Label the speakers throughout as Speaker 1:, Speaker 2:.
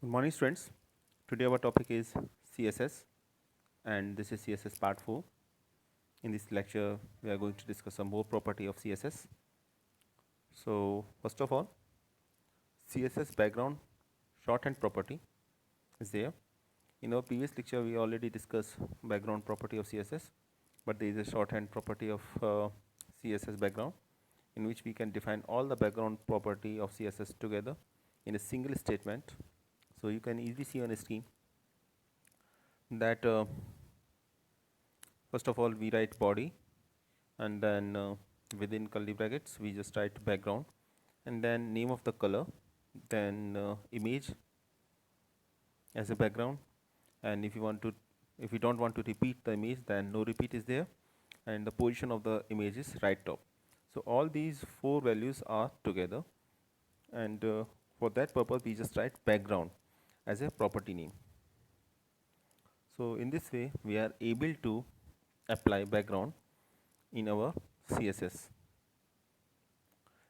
Speaker 1: Good morning, students. Today our topic is CSS, and this is CSS part 4. In this lecture, we are going to discuss some more property of CSS. So, first of all, CSS background shorthand property is there. In our previous lecture, we already discussed background property of CSS, but there is a shorthand property of CSS background, in which we can define all the background property of CSS together in a single statement. So you can easily see on a screen that first of all we write body, and then within curly brackets we just write background, and then name of the color, then image as a background. And if you don't want to repeat the image, then no repeat is there, and the position of the image is right top. So all these four values are together, and for that purpose we just write background as a property name. So in this way we are able to apply background in our CSS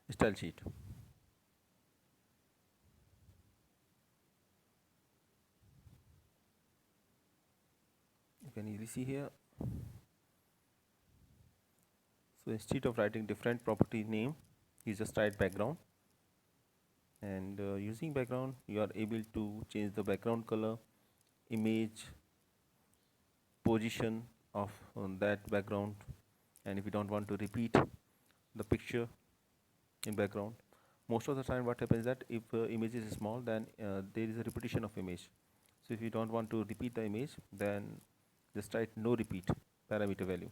Speaker 1: style sheet. You can easily see here. So instead of writing different property name, you just write background, and using background you are able to change the background color, image, position of that background. And if you don't want to repeat the picture in background, most of the time what happens is that if image is small, then there is a repetition of image. So if you don't want to repeat the image, then just write no repeat parameter value.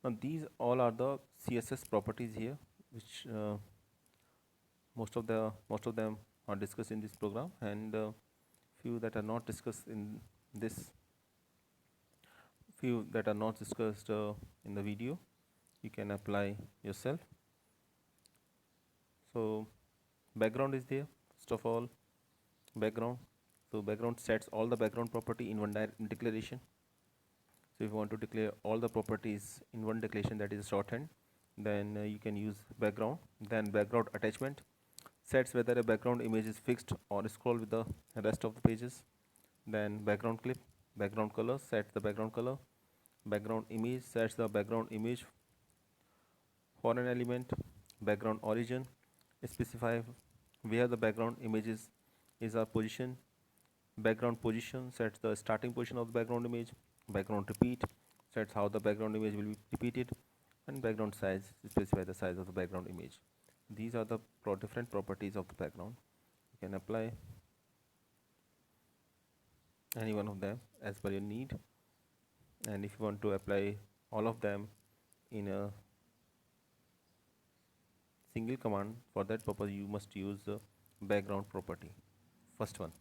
Speaker 1: Now these all are the CSS properties here, which most of them are discussed in this program, and few that are not discussed in this few that are not discussed in the video, you can apply yourself. So background is there. First of all, background. So background sets all the background property in one declaration. So if you want to declare all the properties in one declaration, that is shorthand, then you can use background. Then background attachment sets whether a background image is fixed or scroll with the rest of the pages. Then background clip, background color sets the background color. Background image sets the background image for an element. Background origin specify where the background images is our position. Background position sets the starting position of the background image. Background repeat sets how the background image will be repeated. And background size specify the size of the background image. These are the different properties of the background. You can apply any one of them as per your need, and if you want to apply all of them in a single command, for that purpose you must use the background property, first one.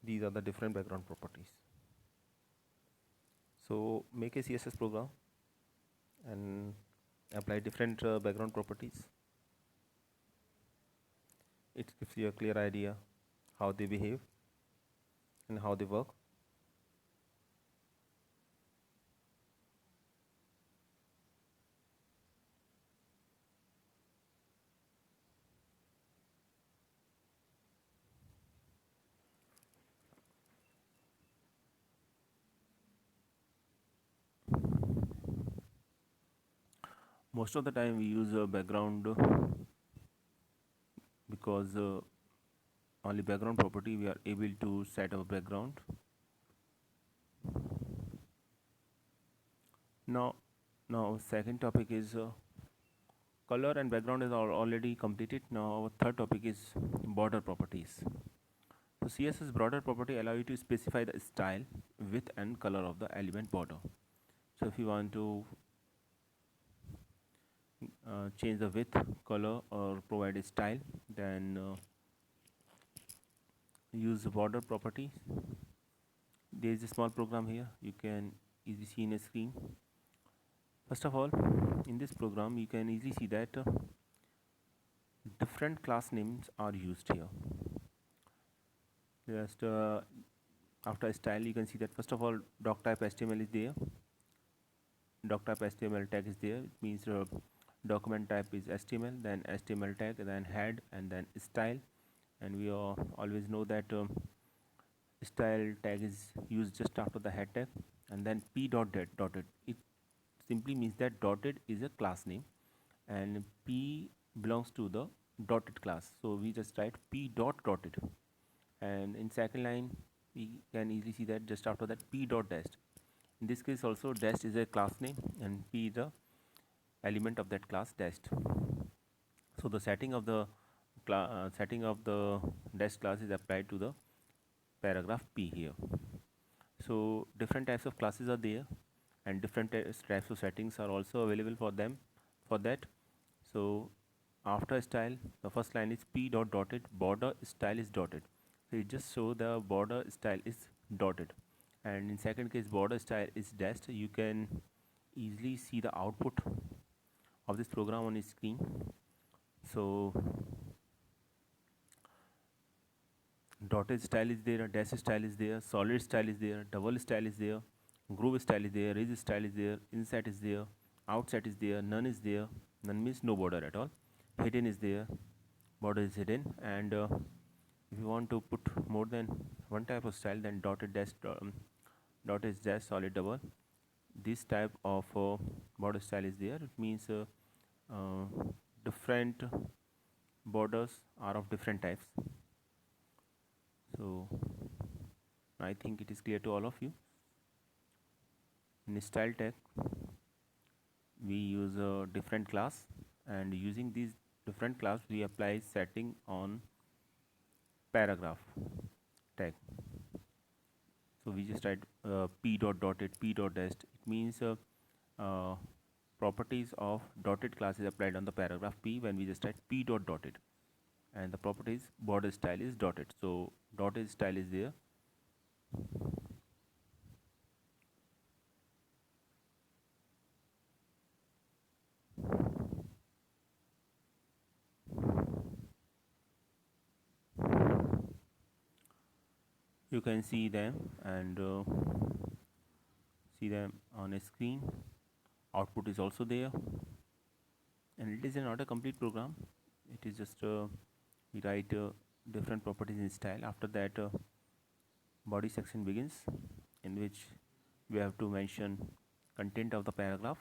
Speaker 1: These are the different background properties. So make a CSS program and apply different background properties. It gives you a clear idea how they behave and how they work. Most of the time we use a background because only background property we are able to set our background. Now second topic is color and background is already completed. Now our third topic is border properties. So CSS border property allow you to specify the style, width and color of the element border. So if you want to change the width, color or provide a style, then use the border property. There is a small program here, you can easily see in a screen. First of all, in this program you can easily see that different class names are used here. Just after style you can see that first of all doc type HTML is there. Doc type HTML tag is there. It means document type is HTML, then HTML tag, then head, and then style. And we all always know that style tag is used just after the head tag. And then p dot dotted, it simply means that dotted is a class name and p belongs to the dotted class, so we just write p dot dotted. And in second line we can easily see that just after that p dot dash. In this case also dash is a class name and p is the element of that class dashed. So the setting of the dash class is applied to the paragraph p here. So different types of classes are there and different types of settings are also available for them for that. So after style, the first line is p dot dotted, border style is dotted. So it just show the border style is dotted. And in second case border style is dashed. You can easily see the output of this program on your screen. So dotted style is there, dash style is there, solid style is there, double style is there, groove style is there, ridge style is there, inside is there, outside is there, none is there. None means no border at all. Hidden is there, border is hidden. And if you want to put more than one type of style, then dotted dash dotted dash solid double. This type of border style is there. It means uh, different borders are of different types. So I think it is clear to all of you. In style tag we use a different class, and using these different class we apply setting on paragraph tag. So we just write p dot dotted, p dot dashed. It means uh, properties of dotted class is applied on the paragraph p when we just write p dot dotted. And the properties border style is dotted, so dotted style is there. You can see them and see them on a screen. Output is also there, and it is not a complete program. It is just we write different properties in style. After that body section begins, in which we have to mention content of the paragraph.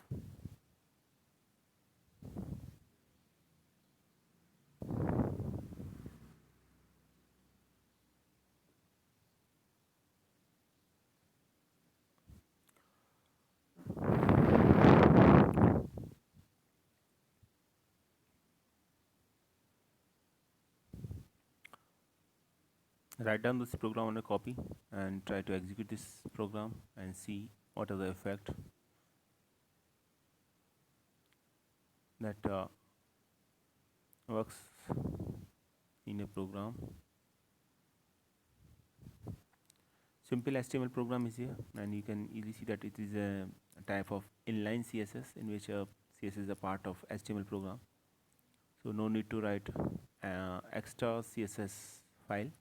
Speaker 1: Write down this program on a copy and try to execute this program and see what are the effect that works in a program. Simple HTML program is here, and you can easily see that it is a type of inline CSS in which CSS is a part of HTML program. So no need to write extra CSS file.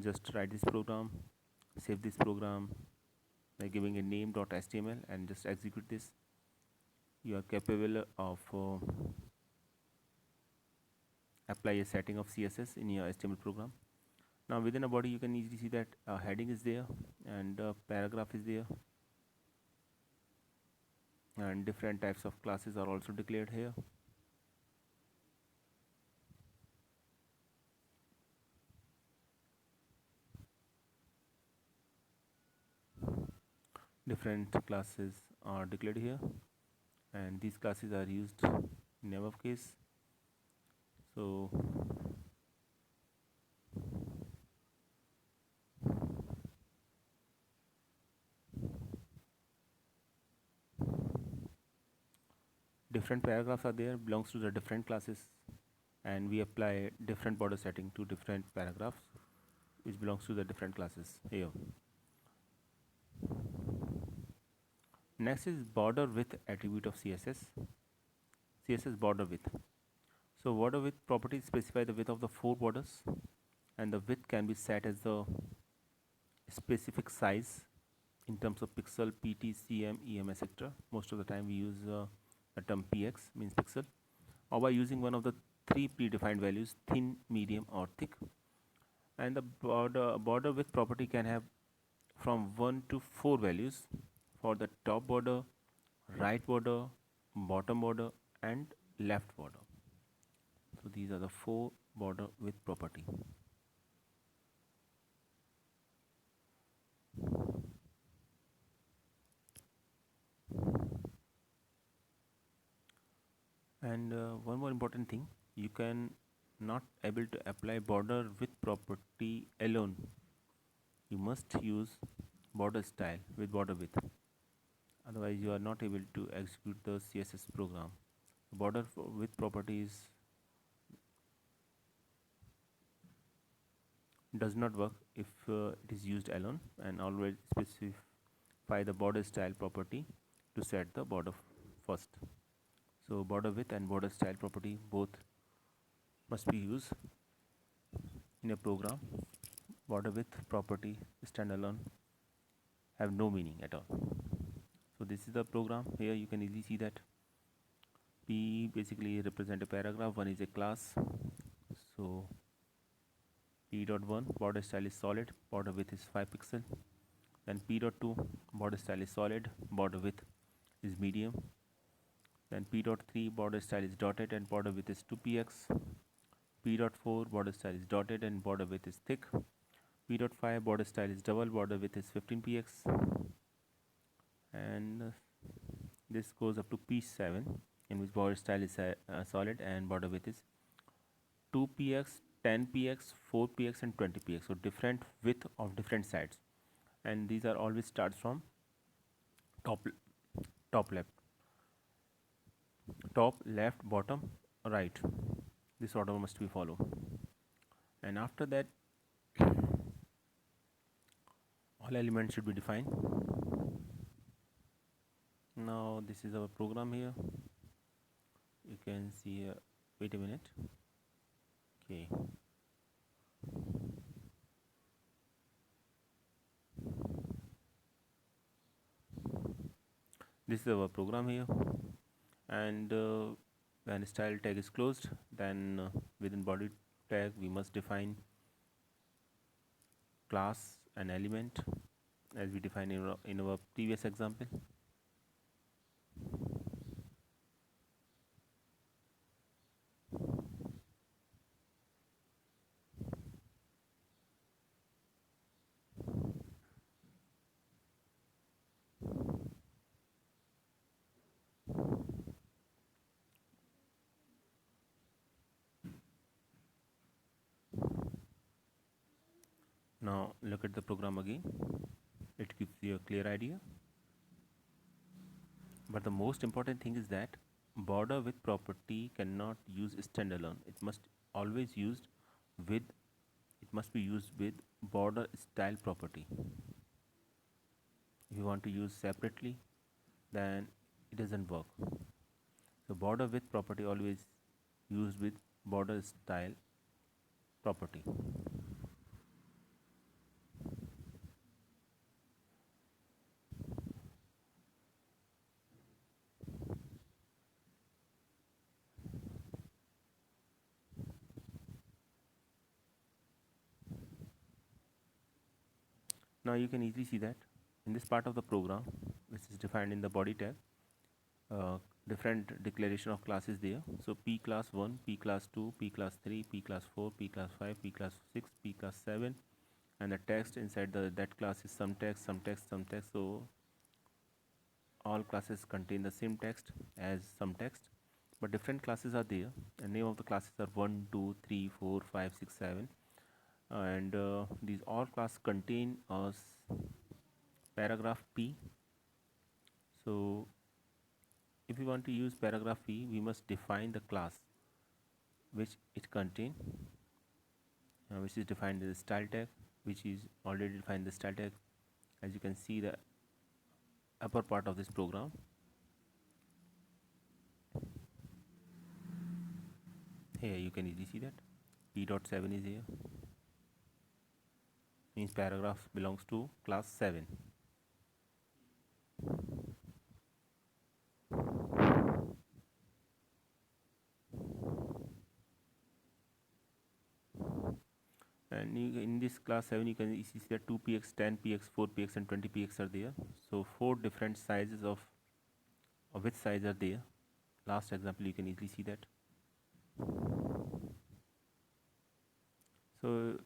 Speaker 1: Just write this program, save this program by giving a name.html and just execute this. You are capable of apply a setting of CSS in your HTML program. Now within a body you can easily see that heading is there and paragraph is there, and different types of classes are also declared here. Different classes are declared here, and these classes are used in above case. So different paragraphs are there, belongs to the different classes, and we apply different border setting to different paragraphs which belongs to the different classes here. Next is border width attribute of CSS border width. So border width properties specify the width of the four borders, and the width can be set as the specific size in terms of pixel, pt, cm, em, etc. Most of the time we use a term px means pixel, or by using one of the three predefined values, thin, medium, or thick. And the border width property can have from 1 to 4 values for the top border, right border, bottom border, and left border. So these are the 4 border width property. And one more important thing, you can not able to apply border width property alone. You must use border style with border width. Otherwise, you are not able to execute the CSS program. Border width properties does not work if it is used alone, and always specify the border style property to set the border first. So border width and border style property both must be used in a program. Border width property standalone have no meaning at all. So this is the program. Here you can easily see that P basically represent a paragraph, one is a class. So P.1 border style is solid, border width is 5 pixel. Then P.2 border style is solid, border width is medium. Then P.3 border style is dotted and border width is 2px. P.4 border style is dotted and border width is thick. P.5 border style is double, border width is 15px. And this goes up to P7, in which border style is solid and border width is 2px, 10px, 4px, and 20px. So different width of different sides, and these are always starts from top left, top left, bottom right. This order must be followed, and after that all elements should be defined. Now this is our program here. You can see wait a minute. Okay, this is our program here. And when style tag is closed, then within body tag we must define class and element as we defined in our previous example. Now look at the program again. It gives you a clear idea. But the most important thing is that border width property cannot use standalone. It must always used with it must be used with border style property. If you want to use separately, then it doesn't work. So border width property always used with border style property. Now you can easily see that in this part of the program, which is defined in the body tag, different declaration of classes there. So P class 1, P class 2, P class 3, P class 4, P class 5, P class 6, P class 7, and the text inside that class is some text, some text, some text. So all classes contain the same text as some text, but different classes are there, and name of the classes are 1, 2, 3, 4, 5, 6, 7, and these all class contain a paragraph P. So if we want to use paragraph P, we must define the class which it contain, which is defined as the style tag, which is already defined the style tag, as you can see the upper part of this program. Here you can easily see that P.7 is here, means paragraph belongs to class 7. And in this class 7 you can see that 2px, 10px, 4px and 20px are there. So 4 different sizes of which size are there. Last example you can easily see that. So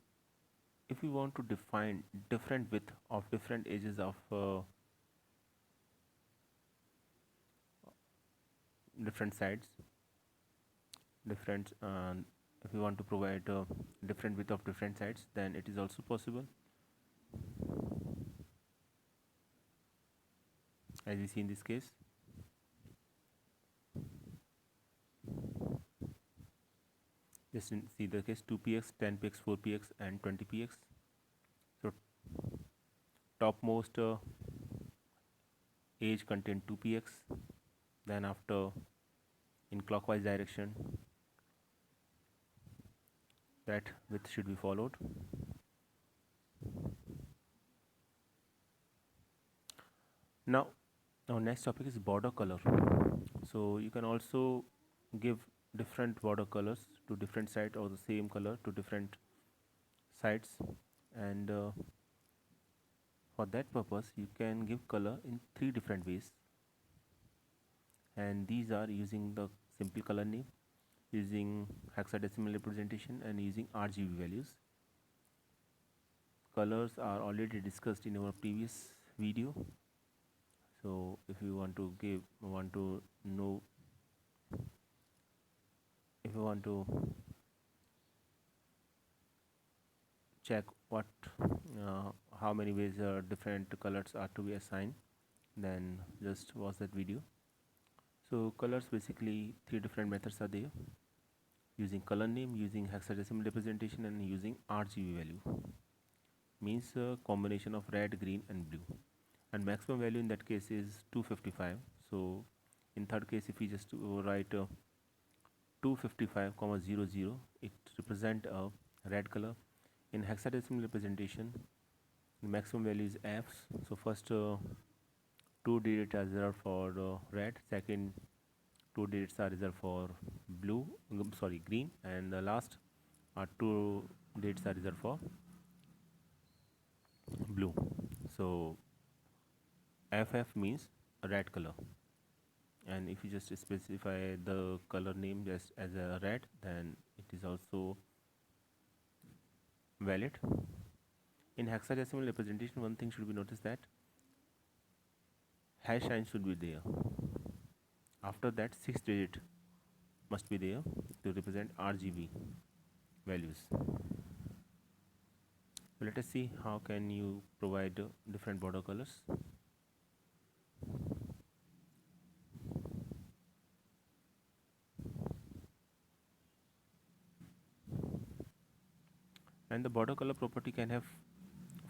Speaker 1: if you want to define different width of different edges of different sides, different if you want to provide different width of different sides, then it is also possible, as we see in this case. Just see the case 2px, 10px, 4px and 20px. So topmost edge contain 2px, then after in clockwise direction that width should be followed. Now our next topic is border color. So you can also give different border colors to different sides, or the same color to different sides, and for that purpose you can give color in 3 different ways, and these are using the simple color name, using hexadecimal representation and using RGB values. Colors are already discussed in our previous video, so if you want to know, if you want to check what how many ways different colors are to be assigned, then just watch that video. So colors, basically 3 different methods are there: using color name, using hexadecimal representation and using RGB value. Means a combination of red, green and blue, and maximum value in that case is 255. So in third case, if we just write 255,00, it represent a red color. In hexadecimal representation, the maximum value is F. So first 2 digits are reserved for red, second 2 digits are reserved for green, and the last 2 digits are reserved for blue. So FF means a red color, and if you just specify the color name just as a red, then it is also valid. In hexadecimal representation, one thing should be noticed, that hash sign should be there. After that, 6 digit must be there to represent RGB values. So let us see how can you provide different border colors. And the border color property can have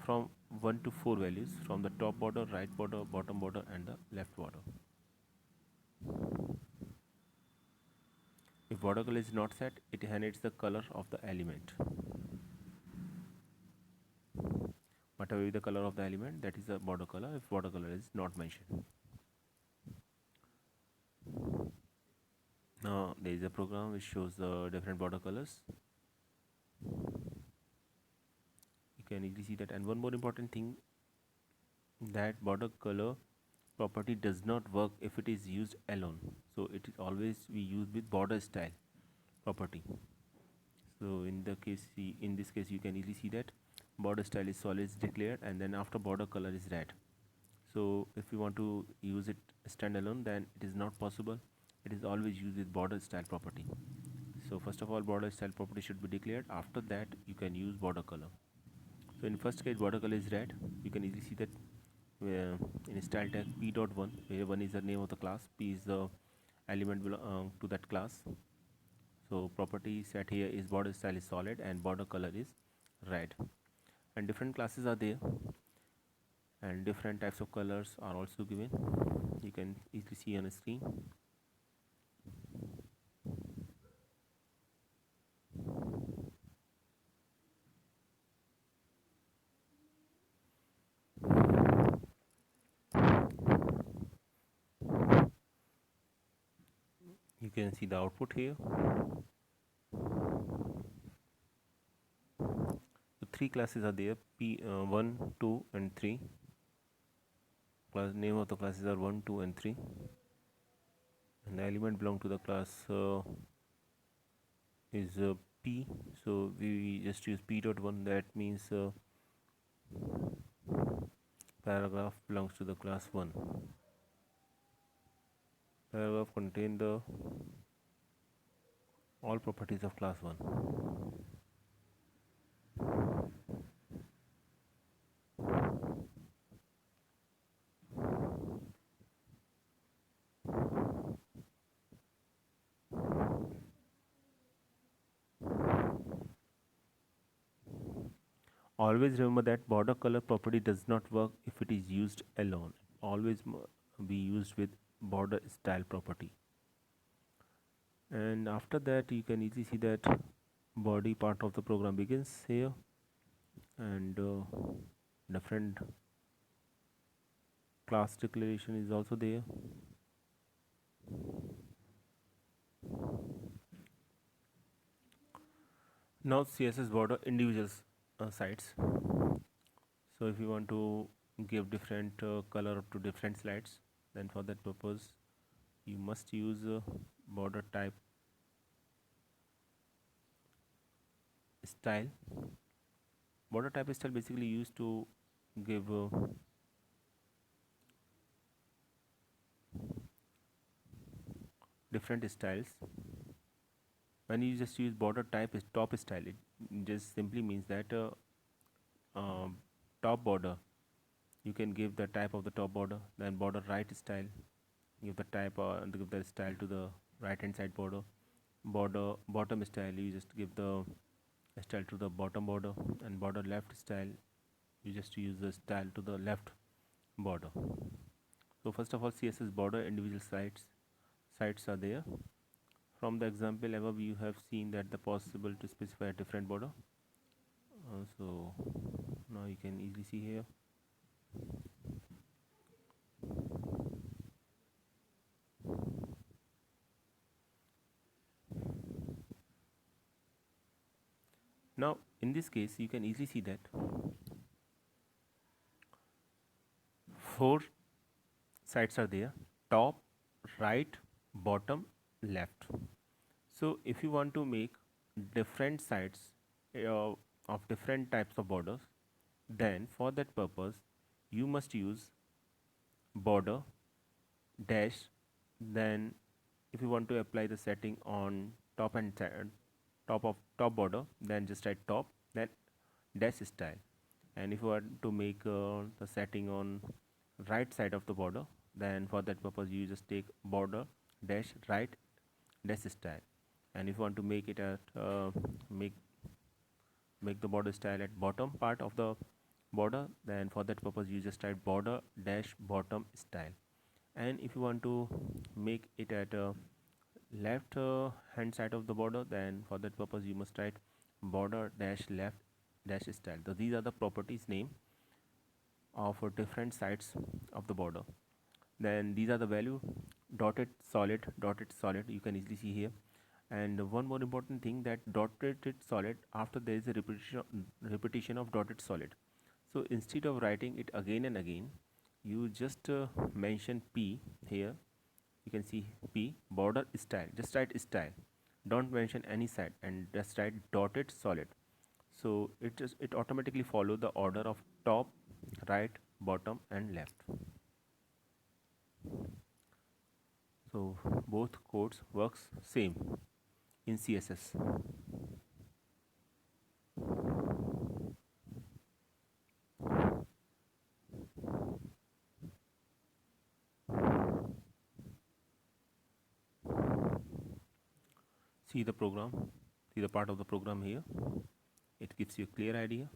Speaker 1: from 1 to 4 values, from the top border, right border, bottom border and the left border. If border color is not set, it inherits the color of the element. Whatever is the color of the element, that is the border color, if border color is not mentioned. Now there is a program which shows the different border colors. You can easily see that. And one more important thing, that border color property does not work if it is used alone. So it is always we use with border style property. So in this case you can easily see that border style is solid, is declared, and then after border color is red. So if you want to use it standalone, then it is not possible. It is always used with border style property. So first of all, border style property should be declared. After that you can use border color. So in first case, border color is red. You can easily see that in style tag p.1, where 1 is the name of the class, p is the element to that class. So property set here is border style is solid and border color is red. And different classes are there, and different types of colors are also given. You can easily see on the screen. You can see the output here. three classes are there, P1, 2 and 3. Class name of the classes are 1, 2 and 3, and the element belong to the class is P. So we just use P dot 1, that means paragraph belongs to the class 1. Paragraph contain the all properties of class 1. Always remember that border color property does not work if it is used alone. Always be used with border style property. And after that you can easily see that body part of the program begins here, and different class declaration is also there. Now CSS border individual sites. So if you want to give different color to different slides, then for that purpose you must use border type style. Border type style basically used to give different styles. When you just use border type is top style, it just simply means that top border, you can give the type of the top border, then border right style, give the type give the style to the right hand side border. Border bottom style, you just give the style to the bottom border, and border left style, you just use the style to the left border. So first of all, CSS border individual sites are there. From the example above, you have seen that the possible to specify a different border. So now you can easily see here. Now in this case, you can easily see that 4 sides are there: top, right, bottom, left. So if you want to make different sides of different types of borders, then for that purpose you must use border dash. Then if you want to apply the setting on top and top of top border, then just write top, then dash style. And if you want to make the setting on right side of the border, then for that purpose you just take border dash right dash style. And if you want to make it at make the border style at bottom part of the border, then for that purpose you just type border dash bottom style. And if you want to make it at left hand side of the border, then for that purpose you must write border dash left dash style. So these are the properties name of different sides of the border. Then these are the value: dotted solid, you can easily see here. And one more important thing, that dotted solid, after there is a repetition of dotted solid. So instead of writing it again and again, you just mention P here. You can see P border style, just write style, don't mention any side, and just write dotted solid. So it automatically follow the order of top, right, bottom and left. So both codes works same in CSS. See the program, see the part of the program here. It gives you a clear idea.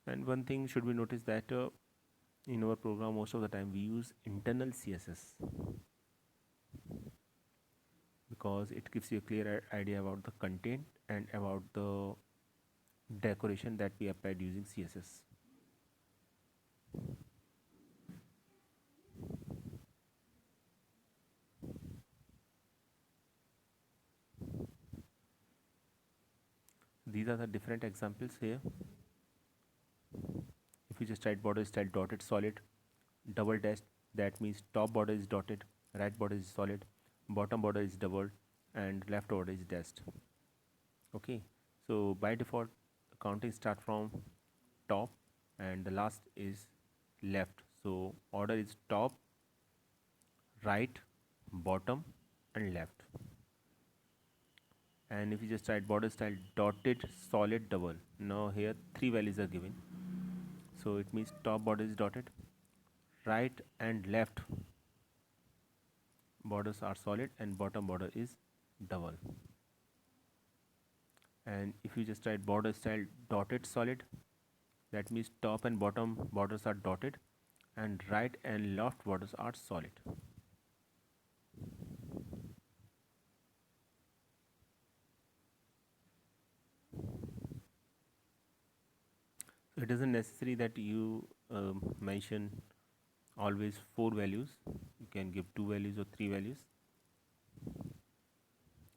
Speaker 1: And one thing should be noticed, that in our program most of the time we use internal CSS, because it gives you a clear idea about the content and about the decoration that we applied using CSS. these are the different examples here. If you just write border style dotted solid, double dash, that means top border is dotted, right border is solid, bottom border is doubled, and left border is dashed. Okay, so by default counting start from top and the last is left. So order is top, right, bottom, and left. And if you just write border style dotted solid double, now here three values are given. So it means top border is dotted, right and left borders are solid, and bottom border is double. And if you just write border style dotted solid, that means top and bottom borders are dotted, and right and left borders are solid. So it isn't necessary that you mention always four values. You can give two values or three values.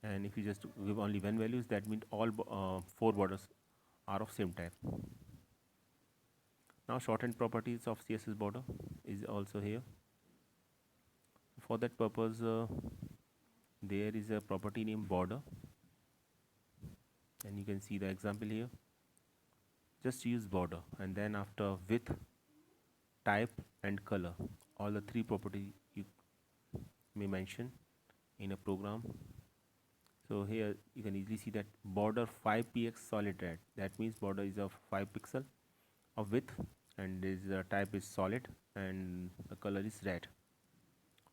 Speaker 1: And if you just give only one values, that means all four borders are of same type. Now shorthand properties of CSS border is also here. For that purpose, there is a property named border, and you can see the example here. Just use border, and then after width, type, and color, all the three properties you may mention in a program. So here you can easily see that border 5px solid red, that means border is of 5 pixel of width, and this type is solid, and the color is red.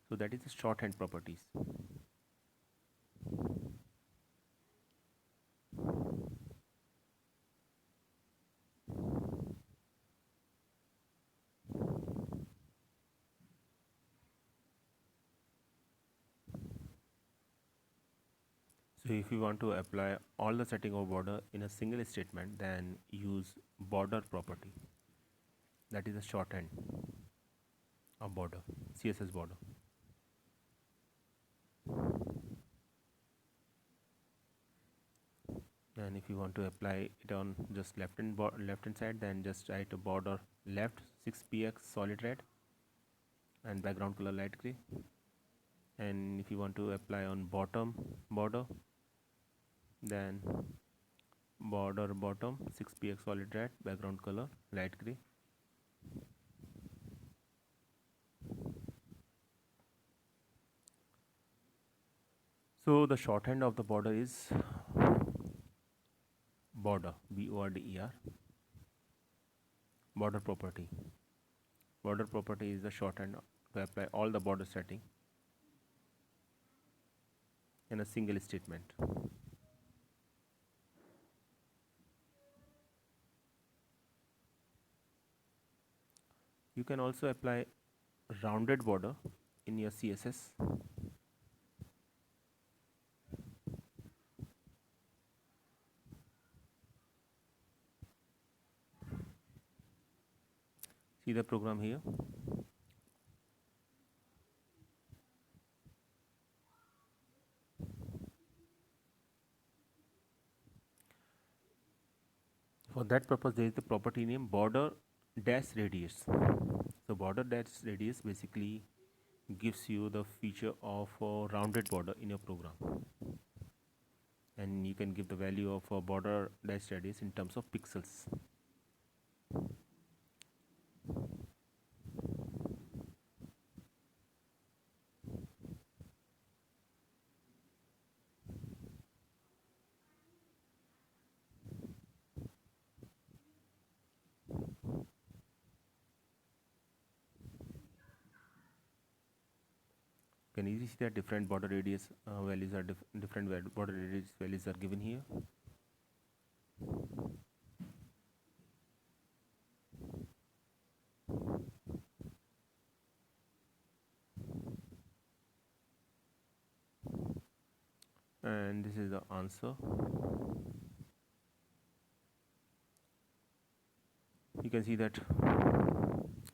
Speaker 1: So that is the shorthand properties. So if you want to apply all the setting of border in a single statement, then use border property. That is a shorthand of border, CSS border. And if you want to apply it on just left hand side, then just write a border left 6px solid red and background color light gray. And if you want to apply on bottom border, then border bottom 6px solid red, background color light gray. So the shorthand of the border is border, BORDER, border property. Border property is the shorthand to apply all the border setting in a single statement. You can also apply rounded border in your CSS. See the program here. For that purpose, there is the property name border dash radius. So border dash radius basically gives you the feature of a rounded border in your program, and you can give the value of a border dash radius in terms of pixels. You can easily see that different border radius values are different border radius values are given here. And this is the answer. You can see that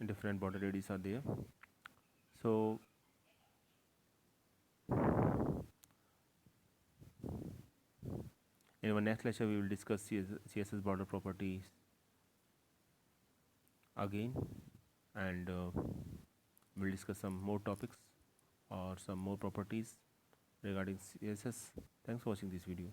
Speaker 1: different border radius are there. So In our next lecture, we will discuss CSS border properties again, and we'll discuss some more topics or some more properties regarding CSS. Thanks for watching this video.